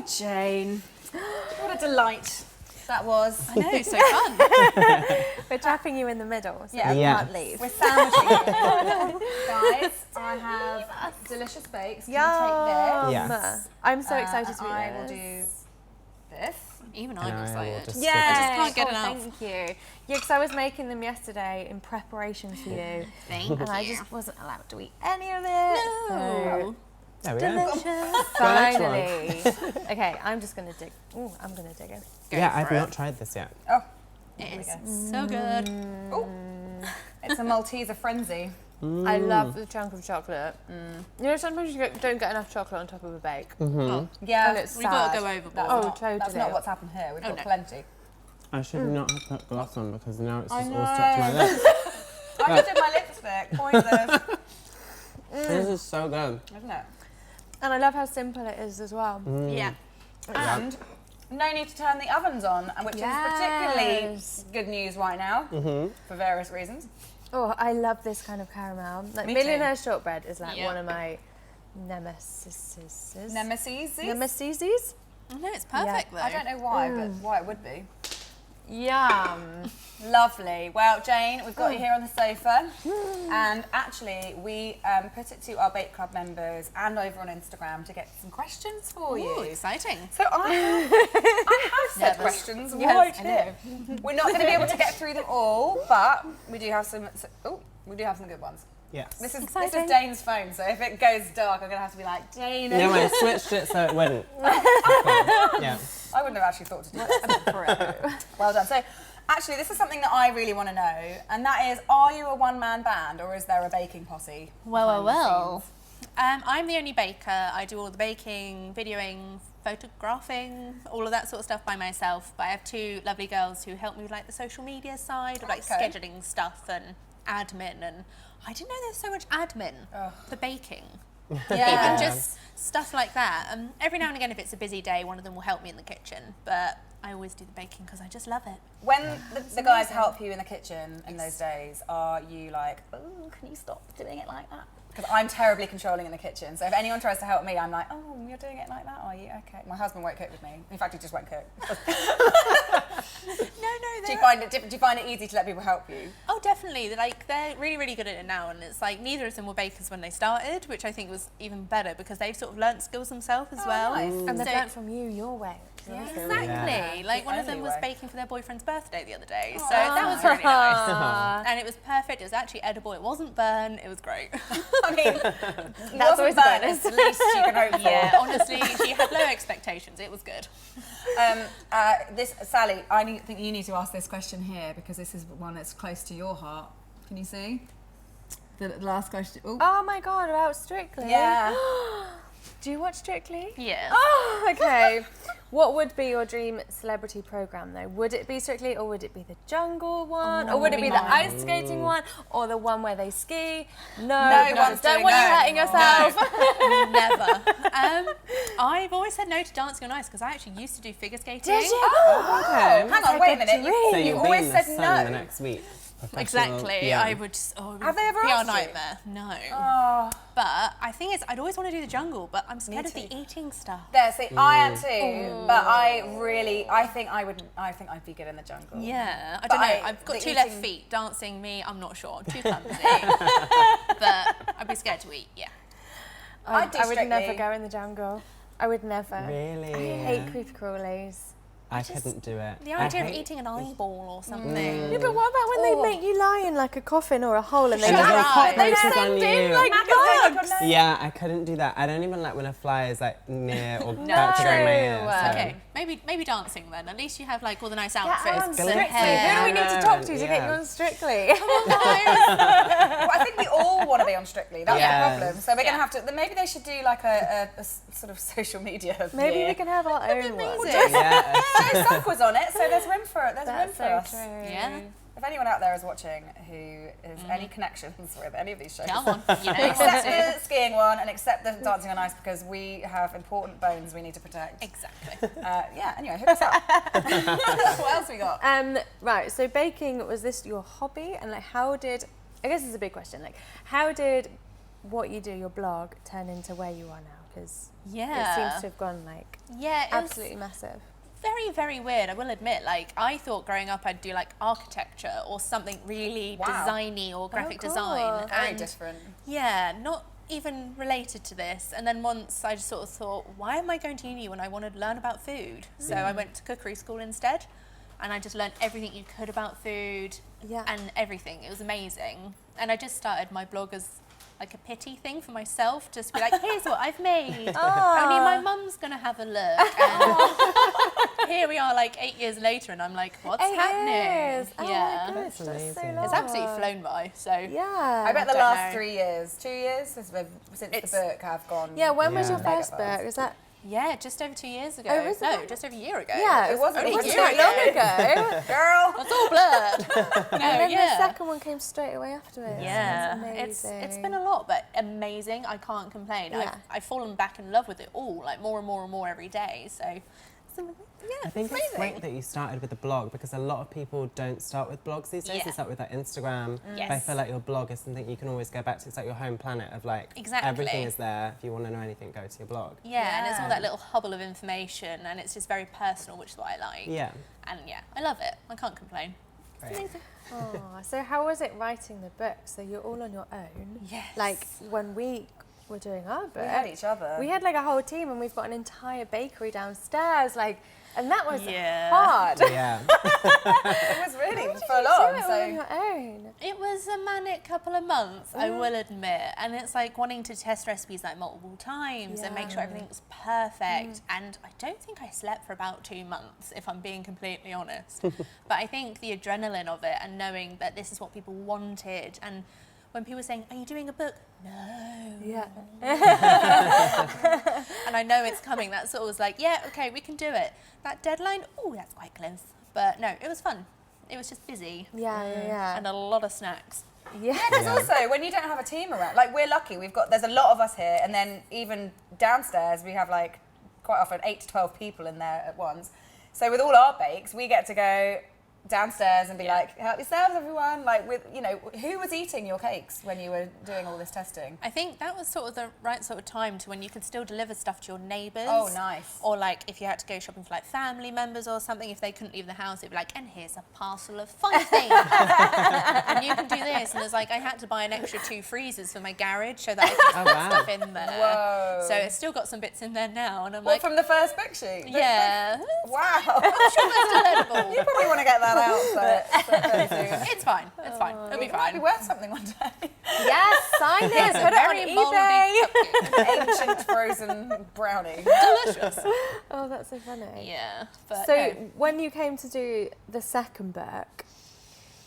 Oh, Jane. What a delight that was. I know, so fun. We're trapping you in the middle, so Yeah. you Yeah. can't leave. We're sandwiching you. Guys, I have delicious bakes. Can you take this? Yes. I'm so excited to eat I will this. do this. Even And I'm I will excited. just Yeah. I just can't get Oh, enough. thank you. Yeah, because I was making them yesterday in preparation for you. Thank And I just wasn't allowed to eat any of it. No. There we go. Delicious. next Finally. Okay, I'm just going to dig. Ooh, I'm going to dig in. Go Yeah, for I've it. not tried this yet. Oh, It is we so good. oh. It's a Malteser frenzy. I love the chunk of chocolate. You know, sometimes you don't get enough chocolate on top of a bake. Oh, Yeah, And it's we've got to sad. go overboard. That's Oh, not, That's totally. not what's happened here. We've got no. plenty. I should not have put gloss on because now it's I just all stuck to my know. lips. I just did my lipstick. Pointless. This is so good. Isn't it? And I love how simple it is as well. Yeah. And no need to turn the ovens on, which is particularly Yes. good news right now for various reasons. Oh, I love this kind of caramel. Like Me Millionaire Shortbread is like Yeah. one of my nemesis. Nemesises? No, it's perfect though. I don't know why, but why it would be. Yum. Lovely. Well, Jane, we've got you here on the sofa, and actually, we put it to our Bake Club members and over on Instagram to get some questions for Ooh, you. exciting. So I have said questions right here. We're not going to be able to get through them all, but we do have some. We do have some good ones. Yes. This is Exciting. Dane's phone, so if it goes dark, I'm going to have to be like, Dane. No, I switched it so it wouldn't. Yeah. I wouldn't have actually thought to do that. Well done. So, actually, this is something that I really want to know, and that is, are you a one-man band, or is there a baking posse? Well. I'm the only baker. I do all the baking, videoing, photographing, all of that sort of stuff by myself. But I have two lovely girls who help me with like the social media side, or like Okay. scheduling stuff and admin. And I didn't know there's so much admin for baking. Yeah. Even just stuff like that. Every now and again, if it's a busy day, one of them will help me in the kitchen. But I always do the baking because I just love it. When the guys help you in the kitchen in those days, are you like, oh, can you stop doing it like that? Because I'm terribly controlling in the kitchen. So if anyone tries to help me, I'm like, oh, you're doing it like that, are you? Okay. My husband won't cook with me. In fact, he just won't cook. No, Do you find it easy to let people help you? Oh, definitely. They're really, really good at it now, and it's like neither of them were bakers when they started, which I think was even better because they've sort of learnt skills themselves as well. nice. And they've So- learnt from you your way. Yeah. Exactly. Yeah. Like The one of them only was way. baking for their boyfriend's birthday the other day, so that was really nice. And it was perfect. It was actually edible. It wasn't burnt. It was great. I mean, That's always a bonus. It's the least you can hope for. Yeah, honestly, she had low expectations. It was good. Sally, I think you need to ask this question here because this is one that's close to your heart. Can you see? The last question. Ooh. Oh my God, about Strictly? Yeah. Do you watch Strictly? Yeah. Oh, okay. What would be your dream celebrity program though? Would it be Strictly, or would it be the jungle one? Or would it be the ice skating one? Or the one where they ski? No, one's don't doing want you that hurting anymore. yourself. Never. I've always said no to dancing on ice because I actually used to do figure skating. Did you? Oh, Okay. hang on, wait a minute. So You you'll be always in the said sun no. the next week. Exactly. Yeah. I would just. Oh, it would Have they ever be a asked you? nightmare. No. Oh, But I think I'd always want to do the jungle, but I'm scared of too. the eating stuff. there. See, I am too, but I think I'd be good in the jungle. Yeah, I But don't know. I- I've got the two left eating- feet. Dancing, me, I'm not sure. I'm too clumsy. But I'd be scared to eat. Yeah. I do would never Strictly. go in the jungle. I would never. Really? I hate creepy crawlies. I couldn't do it. The idea I of hate- eating an eyeball or something. Yeah, but what about when they make you lie in like a coffin or a hole and they And just there's Shut up. cockroaches send on in you. like bugs? Yeah, I couldn't do that. I don't even like when a fly is like near or No. about to go in my ear. True. So. Okay, maybe dancing then. At least you have like all the nice Get outfits on and Strictly. hair. Who do we need to talk to get Yeah. you on Strictly? Well, I think we all want to be on Strictly. That's Yes. the problem. So we're going to have to. Then maybe they should do like a sort of social media. Maybe year. we can have our own one. amazing. Yeah. Joe Stock was on it, so there's room for it. There's room That's for so us. true. Yeah. If anyone out there is watching who has any connections with any of these shows, Come on, you know. except the skiing one and except the dancing on ice, because we have important bones we need to protect. Exactly. Yeah. Anyway, hook us up. What else we got? Right, so baking, was this your hobby? And like how did, I guess it's a big question, like how did what you do, your blog, turn into where you are now? because Yeah. it seems to have gone like Yeah, it absolutely was massive. very, very weird, I will admit. Like, I thought growing up I'd do like architecture or something really designy or graphic cool. design. Very different. Yeah, not even related to this. And then once I just sort of thought, why am I going to uni when I wanted to learn about food? So I went to cookery school instead, and I just learned everything you could about food and everything. It was amazing. And I just started my blog as like a pity thing for myself, just to be like, here's what I've made. Only my mum's gonna have a look. And here we are like 8 years later, and I'm like, what's 8 happening? years. Oh Yeah. my gosh, that's so amazing. long. It's absolutely flown by, so. Yeah. I bet the don't last know. 3 years, 2 years since the book have gone. Yeah, when was Yeah. your first Mega book? Is that Yeah, just over 2 years ago. Oh, was no, it? just over a year ago. Yeah, It wasn't only it a wasn't year that ago. long ago. Girl. It's all blurred. No, And then yeah. the second one came straight away afterwards. Yeah, That's it's been a lot, but amazing. I can't complain. Yeah. I've fallen back in love with it all, like more and more and more every day. So, yeah, I think it's great that you started with a blog, because a lot of people don't start with blogs these days. Yeah. They start with like Instagram. Yes. But I feel like your blog is something you can always go back to. It's like your home planet of like Exactly. everything is there. If you want to know anything, go to your blog. yeah, and it's all Yeah. that little hubble of information, and it's just very personal, which is what I like. Yeah. And yeah, I love it. I can't complain. Great. It's amazing. Oh, so how was it writing the book? So you're all on your own? Yes. Like when we were doing our book, We had each other. we had like a whole team, and we've got an entire bakery downstairs. Like, and that was Yeah. hard. Yeah. It was really full Do on. it all on So your own. It was a manic couple of months, I will admit. And it's like wanting to test recipes like multiple times and make sure everything was perfect. And I don't think I slept for about 2 months, if I'm being completely honest. But I think the adrenaline of it and knowing that this is what people wanted, and when people were saying, are you doing a book? No. Yeah. And I know it's coming. That sort of was like, yeah, okay, we can do it. That deadline, oh, that's quite close. But no, it was fun. It was just busy Yeah. and a lot of snacks. Yeah. because also when you don't have a team around, like we're lucky, there's a lot of us here, and then even downstairs we have like quite often 8 to 12 people in there at once. So with all our bakes, we get to go downstairs and be like, help yourselves everyone, like with, you know, who was eating your cakes when you were doing all this testing? I think that was sort of the right sort of time to when you could still deliver stuff to your neighbours. Oh, nice. Or like if you had to go shopping for like family members or something, if they couldn't leave the house, it'd be like, and here's a parcel of 5 things. And you can do this. And it's like, I had to buy an extra 2 freezers for my garage so that I could Oh, put wow. stuff in there. Whoa. So it's still got some bits in there now. And I'm What, like, from the first book shoot? yeah, Wow. still edible. You probably want to get that out fairly soon. It's fine. It's fine. It'll be It might be fine. worth something one day. Yes, sign it. It's a Put it on very eBay. mouldy Ancient frozen brownie. delicious. Oh, that's so funny. Yeah. But So no. when you came to do the second book,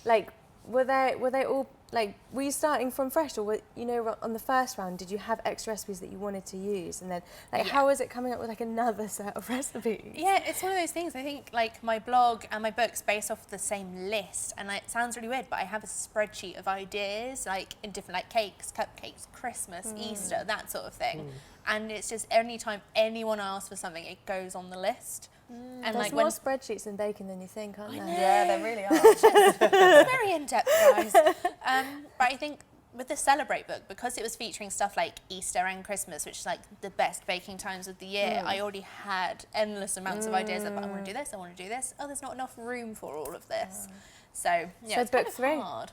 like were they all like, were you starting from fresh, or were, you know, on the first round did you have extra recipes that you wanted to use, and then like how was it coming up with like another set of recipes? Yeah, it's one of those things. I think like my blog and my book's based off the same list, and it sounds really weird, but I have a spreadsheet of ideas like in different like cakes, cupcakes, Christmas, Easter, that sort of thing. And it's just any time anyone asks for something, it goes on the list. And There's like more when spreadsheets in baking than you think, aren't there? Yeah, they really are. it's very in depth, guys. But I think with the Celebrate book, because it was featuring stuff like Easter and Christmas, which is like the best baking times of the year, I already had endless amounts of ideas of, I want to do this, I want to do this. Oh, there's not enough room for all of this. So, yeah, So it's book kind of 3. hard.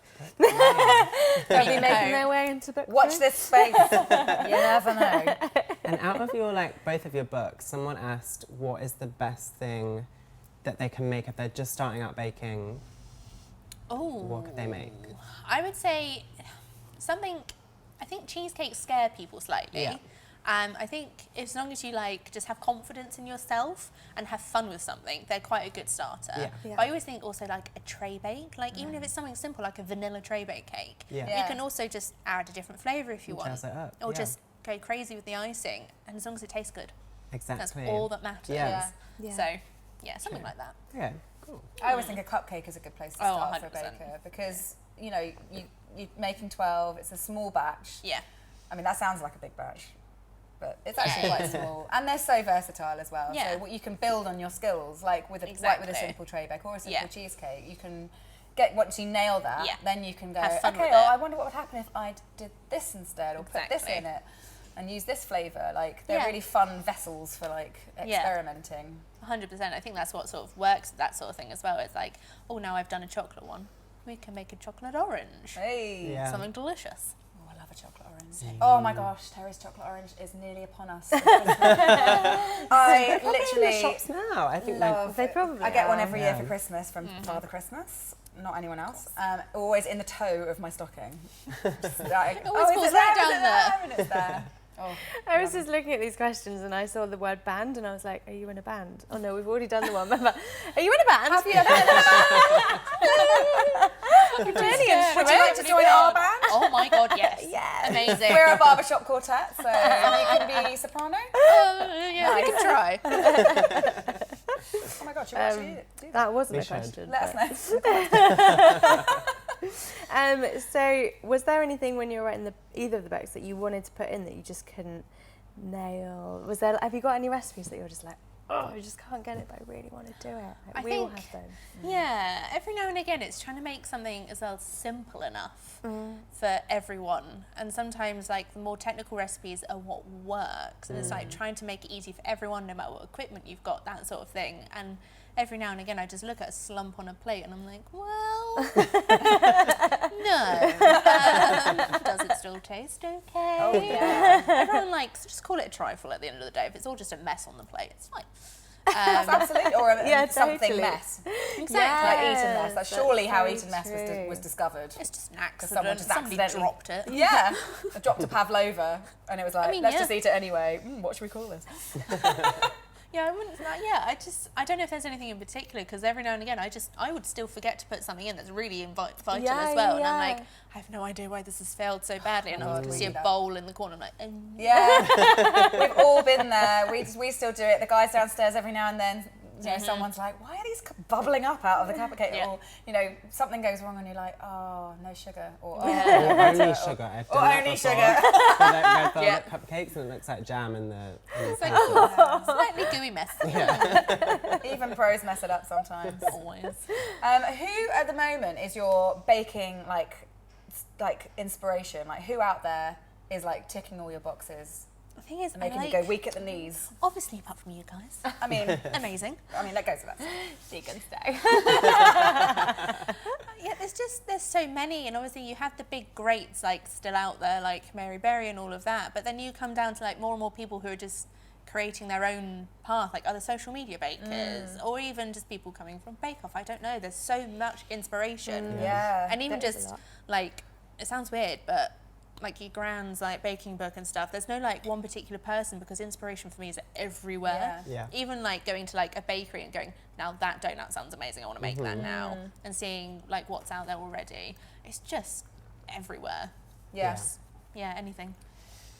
They'll be No. making their way into book Watch 3. this space. You never know. And out of your, like, both of your books, someone asked what is the best thing that they can make if they're just starting out baking. Oh, What could they make? I would say something. I think cheesecakes scare people slightly. Yeah. I think as long as you like just have confidence in yourself and have fun with something, they're quite a good starter. Yeah. Yeah. But I always think also like a tray bake, like even if it's something simple like a vanilla tray bake cake, Yeah. Yeah. you can also just add a different flavour if you want, Jazz it up, or yeah. just go crazy with the icing, and as long as it tastes good, Exactly. that's all that matters. Yeah. Yeah. So yeah, something like that. Okay, cool. I always think a cupcake is a good place to Oh, start for a 100%. baker, because you know you're making 12. It's a small batch. Yeah. I mean, that sounds like a big batch, but it's actually quite small, and they're so versatile as well. Yeah. So what you can build on your skills, like with a Exactly. simple tray bake or a simple Yeah. cheesecake, you can get once you nail that, Yeah. then you can go, Have fun okay, with well, it. I wonder what would happen if I did this instead, or put this Exactly. in it. and use this flavour. Like, they're really fun vessels for like experimenting. 100%. I think that's what sort of works, that sort of thing as well. It's like, oh, now I've done a chocolate one. We can make a chocolate orange. Hey. Yeah. Something delicious. Oh, I love a chocolate orange. Oh my gosh, Terry's chocolate orange is nearly upon us. I In the literally shops now. I think love They it. probably I get one are. every year for Christmas from Father Christmas. Not anyone else. Always in the toe of my stocking. Just like, always is falls it right there? Is down it there? And it's there. Oh, I was just looking at these questions and I saw the word band and I was like, are you in a band? Oh no, we've already done the one. Remember? Are you in a band? have you ever been in a band? Would you like to join our band? Oh my god, yes. Yes. Amazing. We're a barbershop quartet, so you can be soprano. Yeah, we can try. Oh my god, should we actually do that? That wasn't We a should. question. Let but- us know. So was there anything when you were writing either of the books that you wanted to put in that you just couldn't nail? Have you got any recipes that you're just like, oh, I just can't get it, but I really want to do it? Like, I we all think- have them. Yeah, every now and again it's trying to make something as well simple enough for everyone. And sometimes like the more technical recipes are what works. And it's like trying to make it easy for everyone, no matter what equipment you've got, that sort of thing. And every now and again I just look at a slump on a plate and I'm like, well, no. Does it still taste okay? Oh yeah. Everyone likes, just call it a trifle at the end of the day. If it's all just a mess on the plate, it's fine. Absolutely. Or Yeah, something totally. mess. Exactly. Like Eton mess. That's That's surely how so Eton mess true. was discovered. It's just an someone accident. just Somebody accidentally- dropped it. Yeah. I dropped a pavlova and it was like, mean, let's yeah. just eat it anyway. What should we call this? Yeah, I wouldn't. I don't know if there's anything in particular because every now and again I would still forget to put something in that's really vital Yeah, as well, and yeah. I'm like, I have no idea why this has failed so badly, and I God, would we see do a that. bowl in the corner. I'm like, Yeah. We've all been there. We still do it. The guys downstairs every now and then, you know, someone's like, why are these bubbling up out of the cupcake? Yeah. Or, you know, something goes wrong and you're like, oh, no sugar. Or, oh, Or no butter, only or- sugar. I've Or done that only before. sugar. For like red velvet Yeah. cupcakes and it looks like jam in the it's like pencil. slightly gooey mess. Even pros mess it up sometimes. Always. Who at the moment is your baking like inspiration? Like who out there is like ticking all your boxes, The thing is, making you go weak at the knees? obviously apart from you guys, I mean, amazing. that goes without saying. She can stay. Yeah, there's so many, and obviously you have the big greats like still out there, like Mary Berry and all of that. But then you come down to like more and more people who are just creating their own path, like other social media bakers, or even just people coming from Bake Off. I don't know. There's so much inspiration, Yeah. and even There is a just lot. like it sounds weird, but like your grand's like baking book and stuff. There's no like one particular person because inspiration for me is everywhere. Yeah. Yeah. Even like going to like a bakery and going, now that donut sounds amazing, I want to make that now, and seeing like what's out there already. It's just everywhere. Yes. Yeah, anything.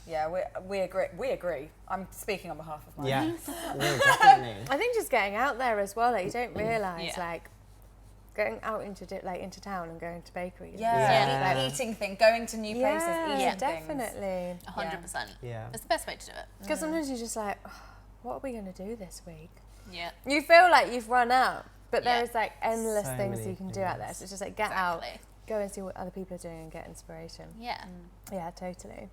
Yeah, we agree. We agree. I'm speaking on behalf of mine. Yeah, no, definitely. I think just getting out there as well, like you don't realise Yeah. like going out into into town and going to bakeries. Yeah. Yeah. Eating thing, going to new places, eating Yeah, things. definitely. 100%. Yeah. It's the best way to do it. Because sometimes you're just like, oh, what are we going to do this week? Yeah. You feel like you've run out, but Yeah. there is like endless So things many you can do out there. things. So it's just like get out, Exactly. go and see what other people are doing and get inspiration. Yeah. Yeah, totally.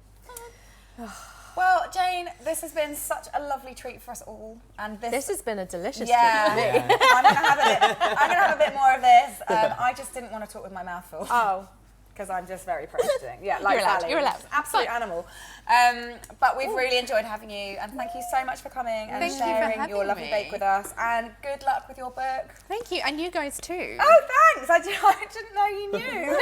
Well, Jane, this has been such a lovely treat for us all, and This has been a delicious yeah, treat for me. Yeah. I'm gonna have a bit more of this. I just didn't want to talk with my mouth full. Oh, Because I'm just very protein. Yeah, like You're allowed, Sally, you're allowed. just absolute animal. But we've really enjoyed having you, and thank you so much for coming and Thank you for sharing having your lovely me. bake with us. And good luck with your book. Thank you, and you guys too. Oh, thanks. I didn't know you knew.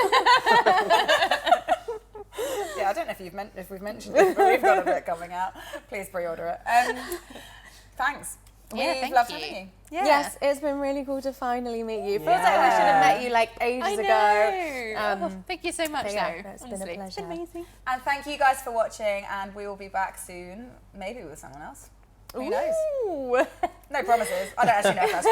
Yeah, I don't know if we've mentioned it, but we've got a book coming out. Please pre-order it. Thanks. Yeah, We've thank loved you. having you. Yeah. yes, it's been really cool to finally meet you. Feels like we should Yeah. have met you like ages I ago. know. Thank you so much, but yeah, though. it's been a Honestly, pleasure. amazing. And thank you guys for watching, and we will be back soon, maybe with someone else. Who knows? Ooh. No promises. I don't actually know if that's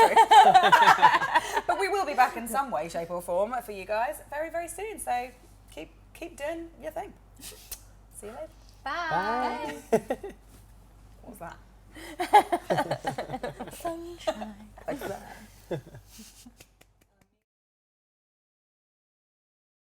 true. But we will be back in some way, shape or form for you guys very, very soon. So keep doing your thing. See you later. Bye. What was that? Sunshine. Like that.